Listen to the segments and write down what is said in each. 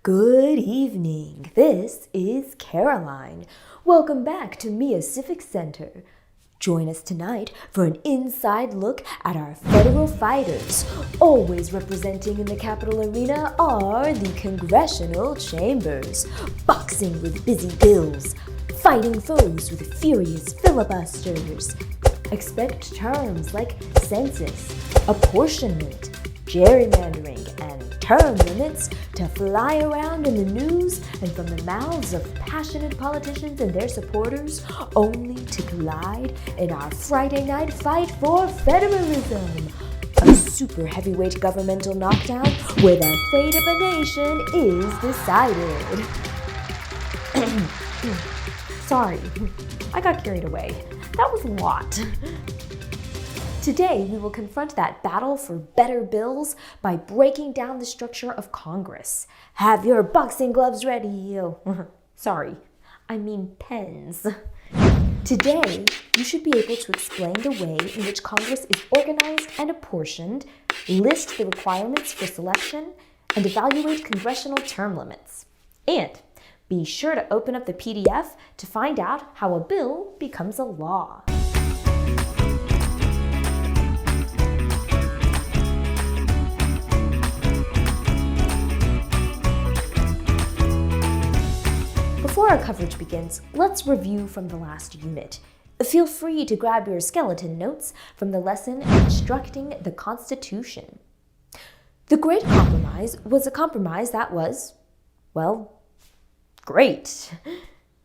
Good evening. This is Caroline. Welcome back to Mia Civics Center. Join us tonight for an inside look at our federal fighters. Always representing in the Capitol Arena are the congressional chambers, boxing with busy bills, fighting foes with furious filibusters. Expect terms like census, apportionment, gerrymandering, and term limits to fly around in the news and from the mouths of passionate politicians and their supporters, only to collide in our Friday night fight for federalism. A super heavyweight governmental knockdown where the fate of a nation is decided. Sorry, I got carried away. That was a lot. Today, we will confront that battle for better bills by breaking down the structure of Congress. Have your boxing gloves ready. Oh, sorry, I mean pens. Today, you should be able to explain the way in which Congress is organized and apportioned, list the requirements for selection, and evaluate congressional term limits. And be sure to open up the PDF to find out how a bill becomes a law. Before our coverage begins, let's review from the last unit. Feel free to grab your skeleton notes from the lesson Instructing the Constitution. The Great Compromise was a compromise that was, well, great.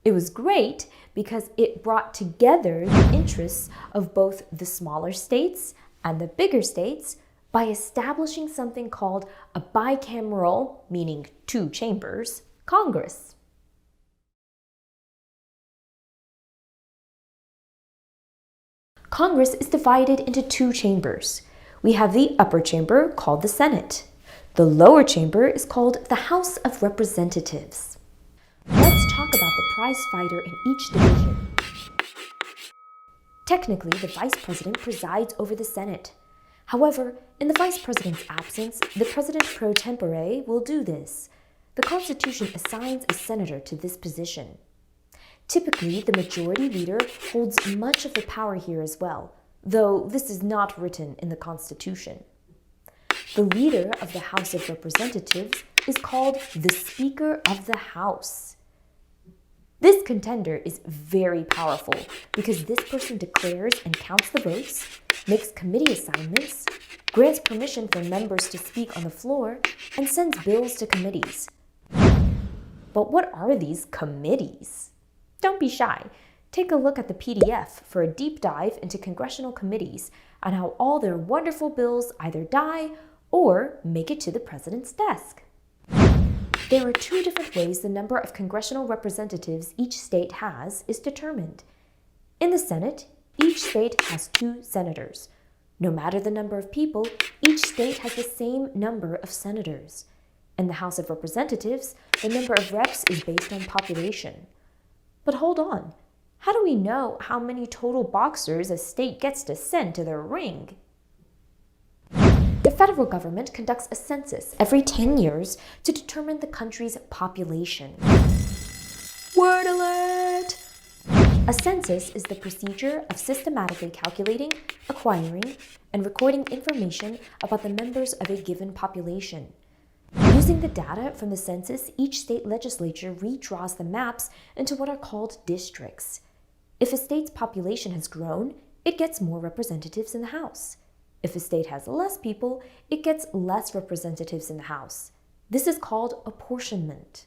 It was great because it brought together the interests of both the smaller states and the bigger states by establishing something called a bicameral, meaning two chambers, Congress. Congress is divided into two chambers. We have the upper chamber called the Senate. The lower chamber is called the House of Representatives. Let's talk about the prize fighter in each division. Technically, the vice president presides over the Senate. However, in the vice president's absence, the president pro tempore will do this. The Constitution assigns a senator to this position. Typically, the majority leader holds much of the power here as well, though this is not written in the Constitution. The leader of the House of Representatives is called the Speaker of the House. This contender is very powerful because this person declares and counts the votes, makes committee assignments, grants permission for members to speak on the floor, and sends bills to committees. But what are these committees? Don't be shy. Take a look at the PDF for a deep dive into congressional committees and how all their wonderful bills either die or make it to the president's desk. There are two different ways the number of congressional representatives each state has is determined. In the Senate, each state has 2 senators. No matter the number of people, each state has the same number of senators. In the House of Representatives, the number of reps is based on population. But hold on, how do we know how many total boxers a state gets to send to their ring? The federal government conducts a census every 10 years to determine the country's population. Word alert! A census is the procedure of systematically calculating, acquiring, and recording information about the members of a given population. Using the data from the census, each state legislature redraws the maps into what are called districts. If a state's population has grown, it gets more representatives in the House. If a state has less people, it gets less representatives in the House. This is called apportionment.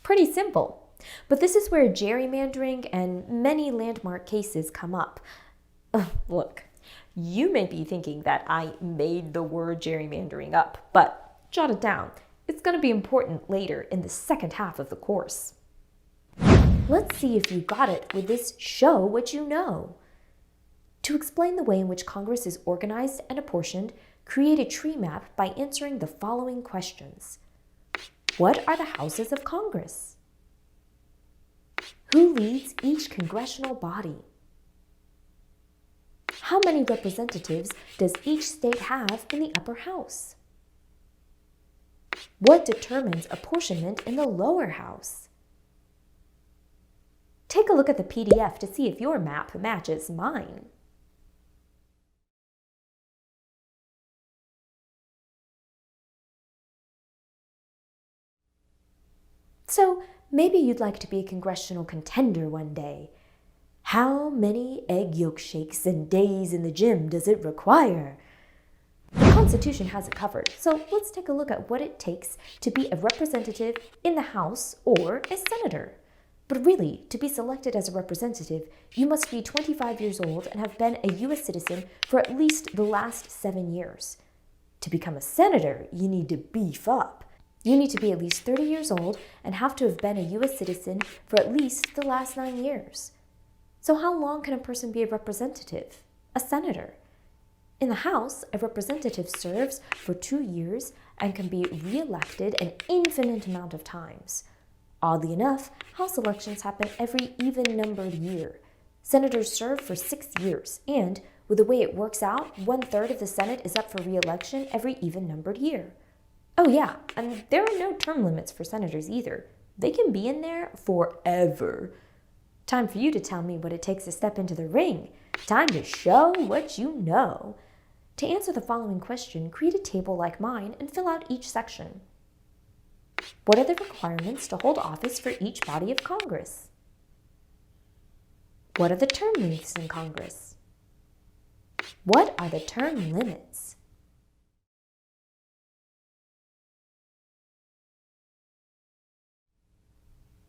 Pretty simple, but this is where gerrymandering and many landmark cases come up. Look, you may be thinking that I made the word gerrymandering up, but jot it down. It's going to be important later in the second half of the course. Let's see if you got it with this Show What You Know. To explain the way in which Congress is organized and apportioned, create a tree map by answering the following questions. What are the houses of Congress? Who leads each congressional body? How many representatives does each state have in the upper house? What determines apportionment in the lower house? Take a look at the PDF to see if your map matches mine. So maybe you'd like to be a congressional contender one day. How many egg yolk shakes and days in the gym does it require? The Constitution has it covered, so let's take a look at what it takes to be a representative in the House or a senator. But really, to be selected as a representative, you must be 25 years old and have been a U.S. citizen for at least the last 7 years. To become a senator, you need to beef up. You need to be at least 30 years old and have to have been a U.S. citizen for at least the last 9 years. So how long can a person be a representative, a senator? In the House, a representative serves for 2 years and can be re-elected an infinite amount of times. Oddly enough, House elections happen every even-numbered year. Senators serve for 6 years, and with the way it works out, 1/3 of the Senate is up for re-election every even-numbered year. Oh yeah, and there are no term limits for senators either. They can be in there forever. Time for you to tell me what it takes to step into the ring. Time to show what you know. To answer the following question, create a table like mine and fill out each section. What are the requirements to hold office for each body of Congress? What are the term lengths in Congress? What are the term limits?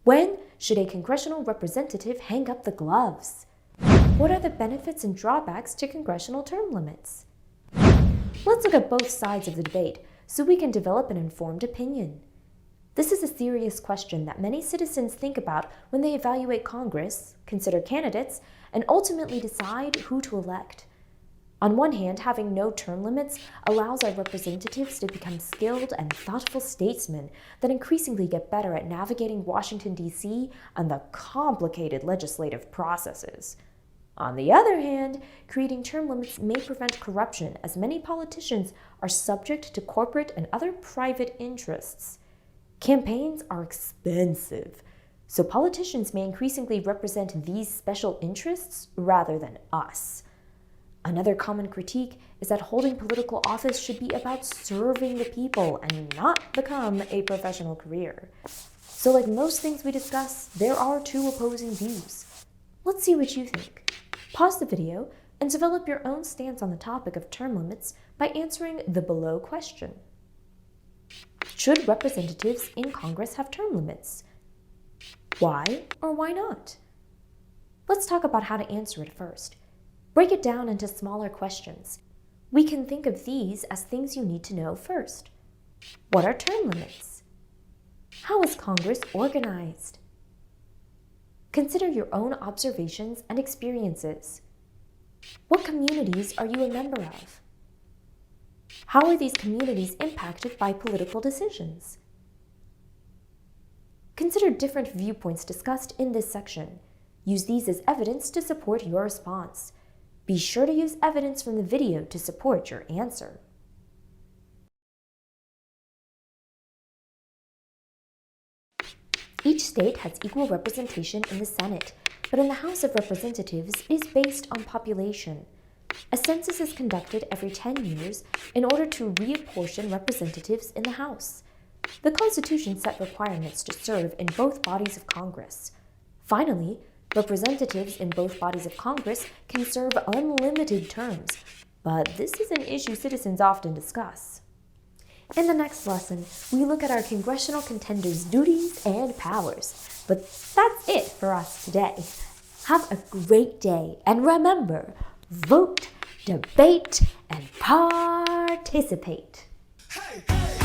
When should a congressional representative hang up the gloves? What are the benefits and drawbacks to congressional term limits? Let's look at both sides of the debate so we can develop an informed opinion. This is a serious question that many citizens think about when they evaluate Congress, consider candidates, and ultimately decide who to elect. On one hand, having no term limits allows our representatives to become skilled and thoughtful statesmen that increasingly get better at navigating Washington, D.C. and the complicated legislative processes. On the other hand, creating term limits may prevent corruption, as many politicians are subject to corporate and other private interests. Campaigns are expensive, so politicians may increasingly represent these special interests rather than us. Another common critique is that holding political office should be about serving the people and not become a professional career. So like most things we discuss, there are two opposing views. Let's see what you think. Pause the video and develop your own stance on the topic of term limits by answering the below question. Should representatives in Congress have term limits? Why or why not? Let's talk about how to answer it first. Break it down into smaller questions. We can think of these as things you need to know first. What are term limits? How is Congress organized? Consider your own observations and experiences. What communities are you a member of? How are these communities impacted by political decisions? Consider different viewpoints discussed in this section. Use these as evidence to support your response. Be sure to use evidence from the video to support your answer. Each state has equal representation in the Senate, but in the House of Representatives it is based on population. A census is conducted every 10 years in order to reapportion representatives in the House. The Constitution set requirements to serve in both bodies of Congress. Finally, representatives in both bodies of Congress can serve unlimited terms, but this is an issue citizens often discuss. In the next lesson, we look at our congressional contenders' duties and powers. But that's it for us today. Have a great day, and remember, vote, debate, and participate. Hey, hey.